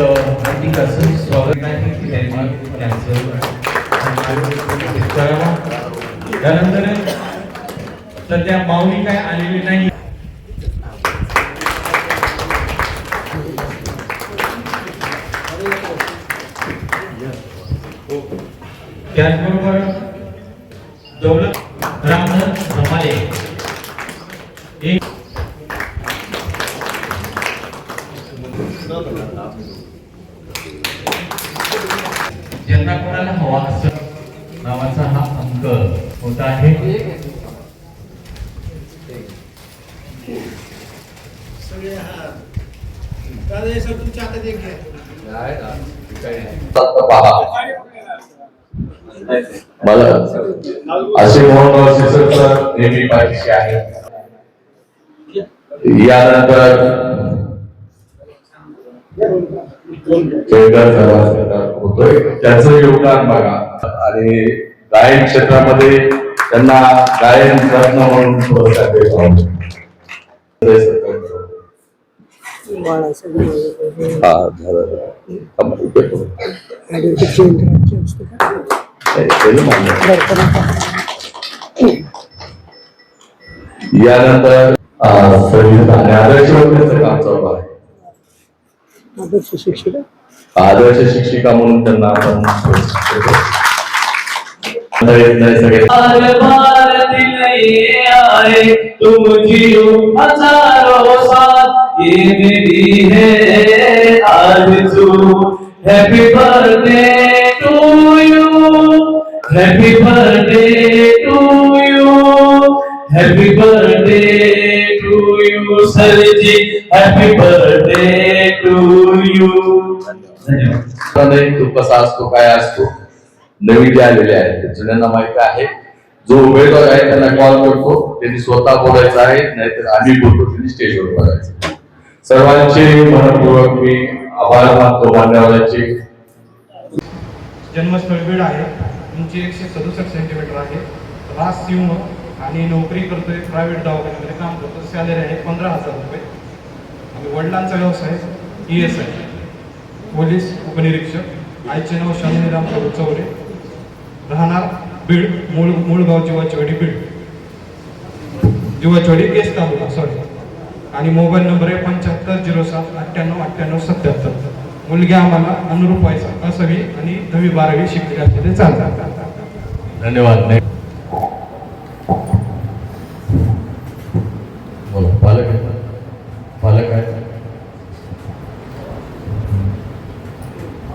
हार्दिक असं स्वागत आहे की त्यांनी त्यांचं करावा. त्यानंतर सध्या माऊली काय आलेली नाही. त्याचबरोबर दौलत रामधन धमाले एक ज्यांना कोणाला हवा असं नावाचा हा अंक होता आहे. मला असे मोहन सर नेहमी पाहिजे आहे. यानंतर होतोय त्याचं योगदान बघा आणि गायन क्षेत्रामध्ये त्यांना गायन रत्न म्हणून पुरस्कार देत आहोत. यानंतर आदर्श काम चालू आहे. आदर्श शिक्षिका म्हणून त्यांना आपण तुम जियो हजारों साल ये मेरी है आरज़ू. Happy birthday to you, happy birthday to you, happy birthday to you sir ji, happy birthday to you. तो कसा असतो काय असतो नवीन जे आलेले आहेत ते जुन्यांना माहिती आहे. जो उमेदवार आहे त्यांना कॉल करतो, त्यांनी स्वतः बोलायचं आहे, नाहीतर आम्ही बोलतो त्यांनी स्टेजवर बोलायचं. सर्वांचे मनपूर्वक मी आभार मानतो मान्यवरांचे. जन्मस्थळ बीड आहे. उंची 167 सेंटीमीटर आहे. रास सिंह आणि नोकरी करतोय, प्रायव्हेट दवाखान्यामध्ये काम करतो. सॅलरी आहे 15,000 रुपये. आणि वडिलांचा व्यवसाय ESI, पोलीस उपनिरीक्षक. आईचे नाव शालिनीराम चौरे, राहणार बीड, मूळ गाव जीवाचवाडी बीड, जीवाचवाडी केस तालुका सॉरी. आणि मोबाईल नंबर आहे 7507989877. मुलगी आम्हाला अनुरूप व्हायचा असावी आणि 10वी-12वी शिकलेली असलेले चालतात. धन्यवाद. पालक आहे.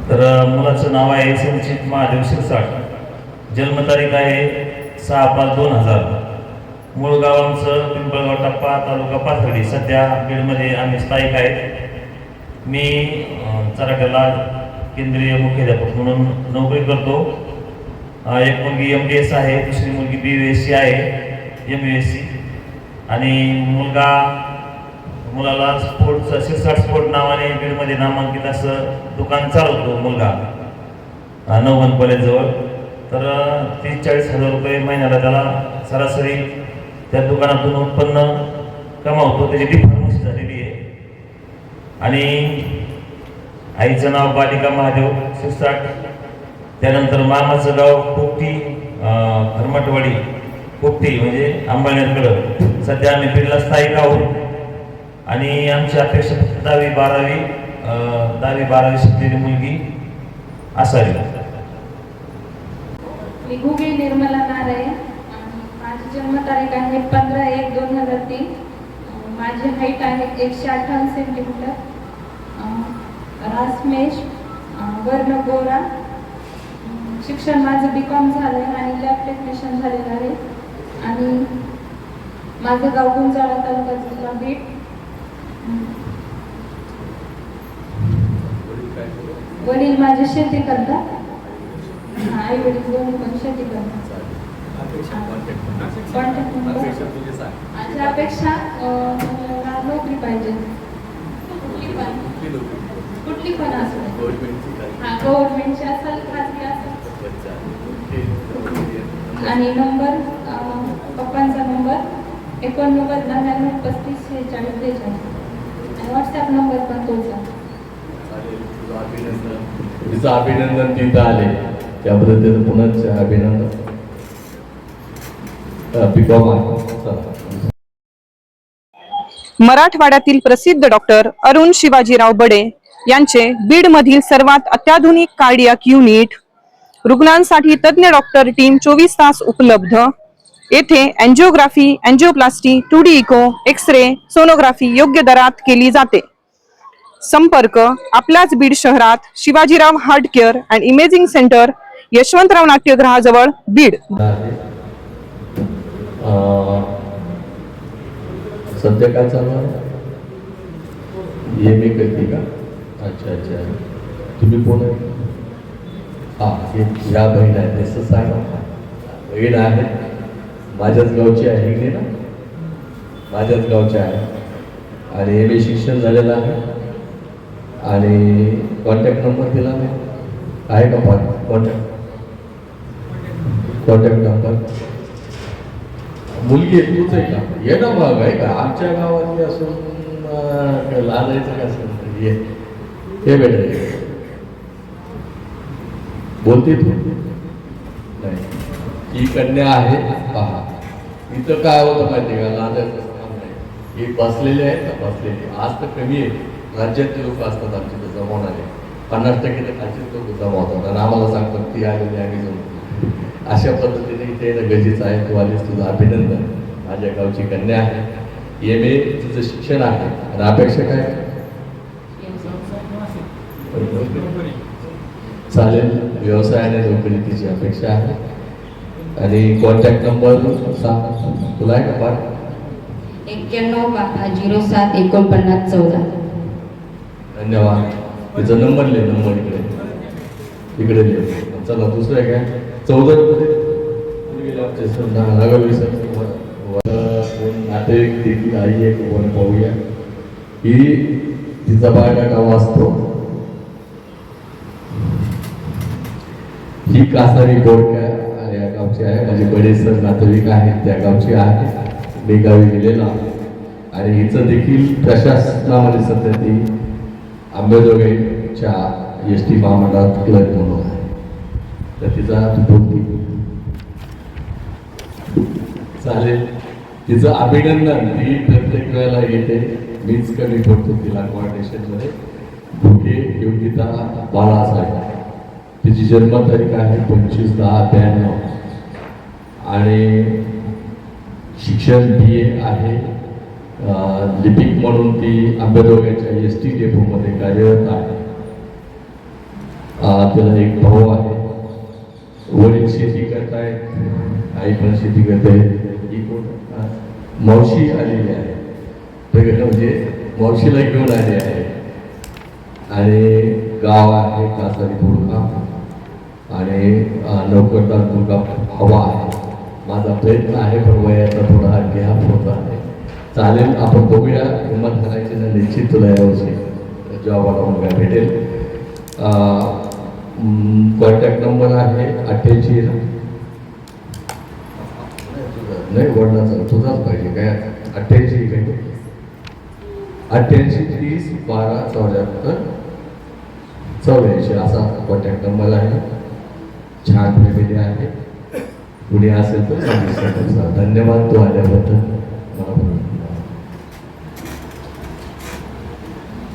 तर मुलाचं नाव आहे संचित महादेव शिरसाट. जन्मतारीख आहे 6/5/2000. मूळ गाव आमचं पिंपळगाव टप्पा, तालुका पाथर्डी. सध्या बीडमध्ये आम्ही स्थायिक आहेत. मी चराट्याला केंद्रीय मुख्याध्यापक म्हणून नोकरी करतो. एक मुलगी MDS आहे, दुसरी मुलगी BUSC आहे, MUSC. आणि मुलाला स्पोर्ट्स शिरसाट स्पोर्ट नावाने बीडमध्ये नामांकित असं दुकान चालवतो मुलगा नवबन कॉलेजजवळ. तर 30-40 हजार रुपये महिन्याला त्याला सरासरी त्या दुकानातून उत्पन्न कमावतो. त्याची डिफॉर्मसी झालेली आहे. आणि आईचं नाव बालिका महादेव शिरसाट. त्यानंतर मामाचं गाव पोपटी, हरमटवाडी पोपटी म्हणजे अंबानेरकडं. सध्या आम्ही बीडला स्थायिक आहोत. आणि आमची अपेक्षा 10वी-12वी शिकलेली मुलगी असावी. मी गुगे निर्मला नारायण. माझी जन्मतारीख आहे 15/1/2003. माझी हाईट आहे 158 सेंटीमीटर. रासमेश, वर्ण गोरा. शिक्षण माझं BCom झालं आणि लॅब टेक्निशियन झालेलं आहे. आणि माझं गाव गुंजाळा, तालुका जिल्हा बीड. वडील माझे शेती करतात. आई वडील दोन्ही पण शेती करतात. Contact number. माझी अपेक्षा नोकरी पाहिजे, कुठली पण असेल. गव्हर्नमेंटची असेल, खाजगी असेल. आणि नंबर पप्पांचा नंबर 89 95 46 46 43. आणि व्हॉट्सॲप नंबर पण तोच आहे. अभिनंदन. तिचं अभिनंदन तिथं आले त्याबद्दल त्याचं पुन्हा अभिनंदन. बिकॉम आहे. मराठवाड्यातील प्रसिद्ध डॉक्टर अरुण शिवाजीराव बडे यांचे बीडमधील सर्वात अत्याधुनिक कार्डियाक युनिट, रुग्णांसाठी तज्ञ डॉक्टर टीम 24 तास उपलब्ध. येथे angiography, angioplasty, 2D echo, X-ray, sonography योग्य दरात केली जाते. संपर्क आपल्याच बीड शहरात Shivajirao heart care and imaging centre, Yashwantrao नाट्यगृहाजवळ, बीड. सध्या काय चालू आहे? MA करते का? अच्छा. तुम्ही कोण आहे? या बहीण आहे. तसं सांगा. बहीण आहे, माझ्याच गावची आहे की ना, माझ्याच गावची आहे आणि MA शिक्षण झालेलं आहे. आणि कॉन्टॅक्ट नंबर दिला नाही आहे का? Contact number. मुलगी आहे, तूच आहे का? ये ना भाग आहे का? आमच्या गावातली असून लाजायचं का? असं ये बेटा. बोलते तू? नाही. ही कन्या आहे. पहा इथं काय होतं माहिती का? लाजायचं काम नाही. ही बसलेली आहे का? बसलेली. आज तर कमी आहे. राज्यातले लोक असतात आमचे तर जमवणारे. 50% तर खालचे लोक जमवतात आणि आम्हाला सांगतात ती आलेली आम्ही जमवतो. अशा पद्धतीने इथे येणं गरजेचं आहे. तू आलीस, तुझं अभिनंदन. माझ्या गावची कन्या आहे. MA तिचं शिक्षण आहे आणि अपेक्षा काय? चालेल. व्यवसायाने नोकरी तिची अपेक्षा आहे. आणि कॉन्टॅक्ट नंबर सांग. तुला आहे का? पार 91 07 49 14. धन्यवाद. तिचा नंबर लिह. नंबर इकडे लिह. चला दुसरं आहे काय? 14 नातेवाईक देखील आई एक वन पाहूया. ही तिचा बायोडाटा वाचतो. ही कासारी बोडक्या या गावची आहे. माझे बरेच नातेवाईक आहेत त्या गावची आहे. मी गावी गेलेला आणि हिचं देखील प्रशासनामध्ये सध्या ती अंबेजोगाईच्या ST महामंडळात क्लर्क म्हणून आहे. तर तिचा बोलती. चालेल. तिचं अभिनंदन. ती प्रत्येक वेळेला येते. मीच कमी पडतो तिला कॉर्डिनेशनमध्ये. भुके योगिता बाळासाहेब. तिची जन्मतारीख आहे 25/10/92 आणि शिक्षण BA आहे. लिपिक म्हणून ती अंबेजोगाईच्या ST डेपोमध्ये कार्यरत आहे. तिला एक भाऊ आहे. वडील शेती करतायत, आई पण शेती करते. ही कोण? मावशी आलेली आहे. म्हणजे मावशीला घेऊन आली आहे. आणि गाव आहे कासारी बोडका आणि नौकरदार मुलगा हवा आहे. माझा प्रयत्न आहे पण वयाचा थोडा गॅप होत आहे. चालेल. आपण बघूया. हिंमत करायची ना, निश्चित तुला यावर्षी जॉबला मुलगा भेटेल. कॉन्टॅक्ट नंबर आहे 88 नाही वडिलांचा तुझाच पाहिजे काय? 88 काही 88 30 12 74 84 असा कॉन्टॅक्ट नंबर आहे. छान फॅमिली आहे. कुणी असेल तर सांगू शकतो. धन्यवाद तू आल्याबद्दल.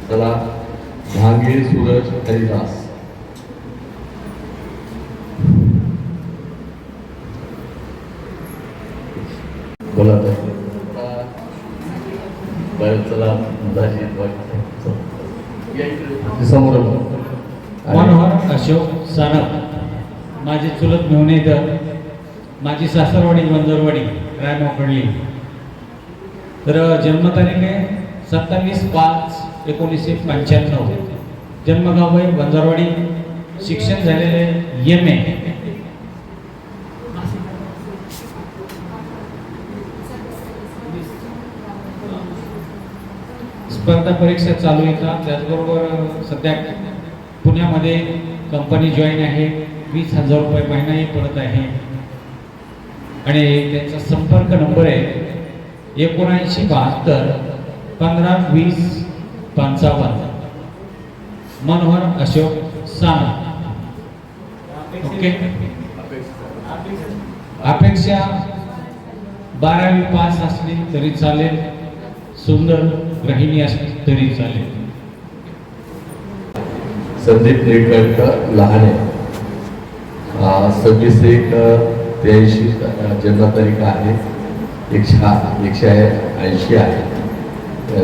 चला. भांगे सूरज हरिदास. बोला तर. बरं चला. समोर मनोहर अशोक सानप. माझी चुलत मेहुणे तर माझी सासरवाडी वंजरवाडी रायमाकडली. तर जन्मतारीख आहे 27/5/1995. जन्मगाव आहे वंजरवाडी. शिक्षण झालेले MA. स्पर्धा परीक्षा चालू येतात. त्याचबरोबर सध्या पुण्यामध्ये कंपनी जॉईन आहे. 20,000 रुपये महिनाही पडत आहे. आणि त्यांचा संपर्क नंबर आहे 79 72 15 20 55. मनोहर अशोक साना. ओके. अपेक्षा 12वी पास असली तरी चालेल, सुंदर गृहिणी असली तरी चालेल. संदीप निळकंठ लहाने, 26/1/83 जन्मतारीख आहे. 180 आहे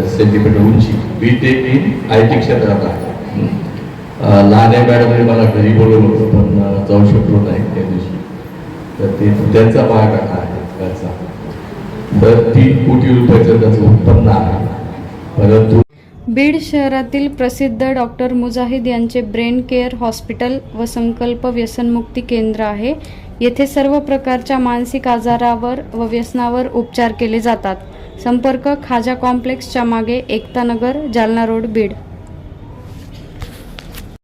सेंटीमीटर उंची. बीटेक इन IT क्षेत्रात आहे. लहाने मॅडमने मला घरी बोलवलं होतं पण जाऊ शकलो नाही त्या दिवशी. तर ते त्यांचा बायोडाटा आहे त्याचा. तर 3 कोटी रुपयाचं त्याचं उत्पन्न आहे. परंतु बीड शहरातील प्रसिद्ध डॉक्टर मुजाहिद यांचे ब्रेन केअर हॉस्पिटल व संकल्प व्यसनमुक्ती केंद्र आहे. येथे सर्व प्रकारच्या मानसिक आजारावर व व्यसनावर उपचार केले जातात. संपर्क खाजा कॉम्प्लेक्सच्या मागे, एकता नगर, जालना रोड, बीड.